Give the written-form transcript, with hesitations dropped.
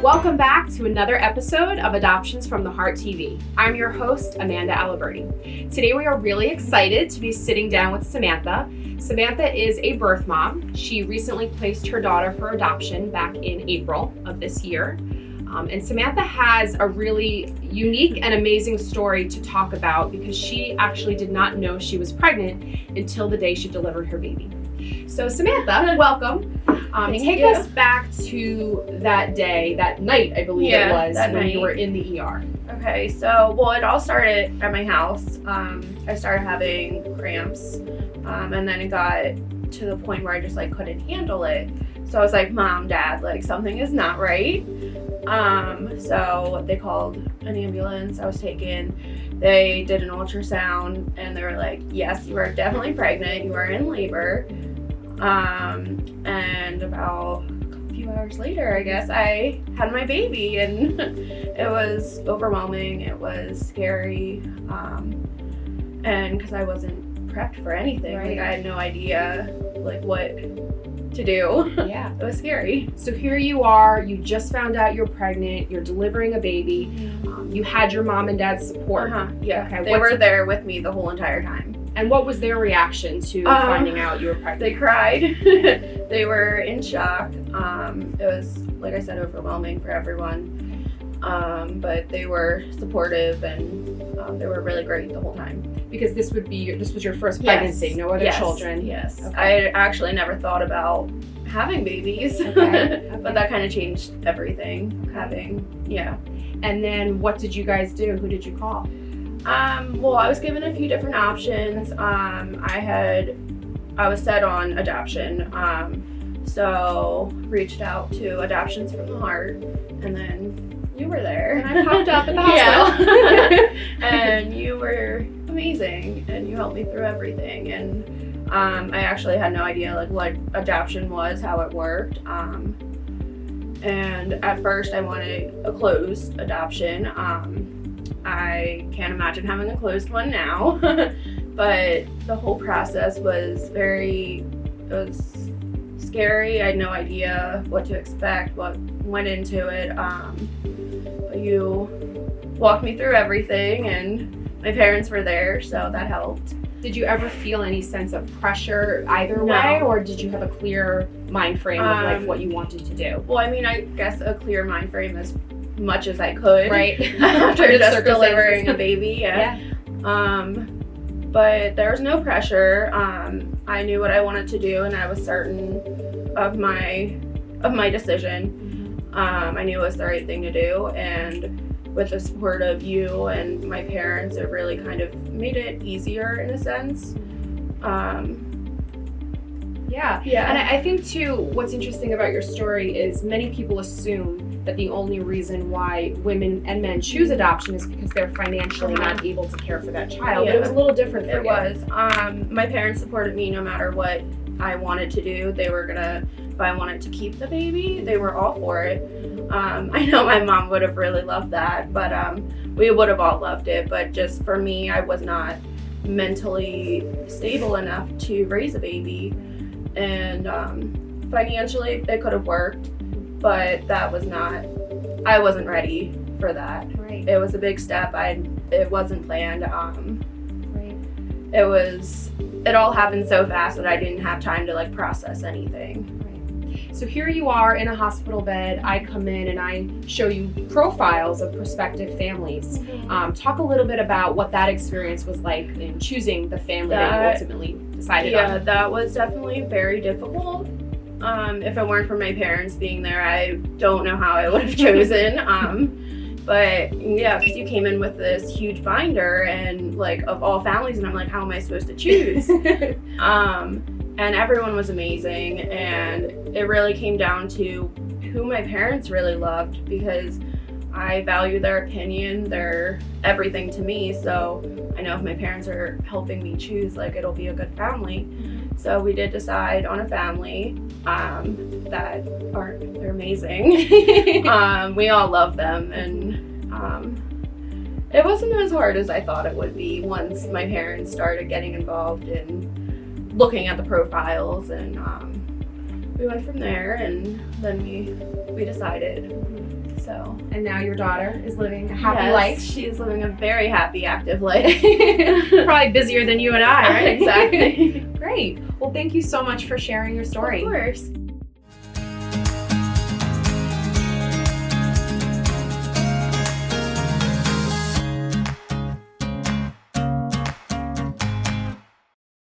Welcome back to another episode of Adoptions from the Heart TV. I'm your host, Amanda Aliberti. Today we are really excited to be sitting down with Samantha. Samantha is a birth mom. She recently placed her daughter for adoption back in April of this year. And Samantha has a really unique and amazing story to talk about because she actually did not know she was pregnant until the day she delivered her baby. So Samantha, welcome. Take us back to that day, that night, I believe it was, when you were in the ER. Okay, so, it all started at my house. I started having cramps, and then it got to the point where I just, couldn't handle it. So I was like, Mom, Dad, something is not right. So they called an ambulance. I was taken. They did an ultrasound, and they were like, yes, you are definitely pregnant. You are in labor. And about a few hours later, I guess, I had my baby, and it was overwhelming. It was scary. And because I wasn't prepped for anything, right. I had no idea, what to do. Yeah. It was scary. So here you are, you just found out you're pregnant, you're delivering a baby. You had your mom and dad's support. Yeah. Okay. They were there with me the whole entire time. And what was their reaction to finding out you were pregnant? They cried. They were in shock. It was, like I said, overwhelming for everyone. But they were supportive, and they were really great the whole time. Because this was your first pregnancy, no other children. Yes. Okay. I actually never thought about having babies. Okay. But that kind of changed everything. And then what did you guys do? Who did you call? I was given a few different options. I was set on adoption. So reached out to Adoptions from the Heart, and then you were there. And I popped up at the hospital. And you were amazing, and you helped me through everything. And I actually had no idea what adoption was, how it worked. And at first I wanted a closed adoption. I can't imagine having a closed one now. But the whole process was scary. I had no idea what to expect, what went into it. But you walked me through everything, and my parents were there, so that helped. Did you ever feel any sense of pressure either way, or did you have a clear mind frame of what you wanted to do? Well, I guess a clear mind frame as much as I could. Right. After just delivering a baby. Yeah. But there was no pressure. I knew what I wanted to do, and I was certain of my decision. I knew it was the right thing to do, and with the support of you and my parents, it really kind of made it easier in a sense. Yeah. And I think too, what's interesting about your story is many people assume that the only reason why women and men choose adoption is because they're financially not able to care for that child. But it was a little different for you. It was. My parents supported me no matter what I wanted to do. They were gonna, if I wanted to keep the baby, they were all for it. I know my mom would have really loved that, but we would have all loved it. But just for me, I was not mentally stable enough to raise a baby. And financially, it could have worked, but I wasn't ready for that. Right. It was a big step. It wasn't planned. Right. It all happened so fast that I didn't have time to process anything. Right. So here you are in a hospital bed. I come in and I show you profiles of prospective families. Talk a little bit about what that experience was like in choosing the family that you ultimately decided on. Yeah, that was definitely very difficult. If it weren't for my parents being there, I don't know how I would have chosen. But yeah, because you came in with this huge binder and of all families, and I'm like, how am I supposed to choose? And everyone was amazing, and it really came down to who my parents really loved, because I value their opinion. They're everything to me, so I know if my parents are helping me choose, it'll be a good family. So we did decide on a family they're amazing. We all love them, and it wasn't as hard as I thought it would be once my parents started getting involved in looking at the profiles, and we went from there, and then we decided. So. And now your daughter is living a happy Yes, life. she is living a very happy, active life. Probably busier than you and I, right? Exactly. Great. Well, thank you so much for sharing your story. Of course.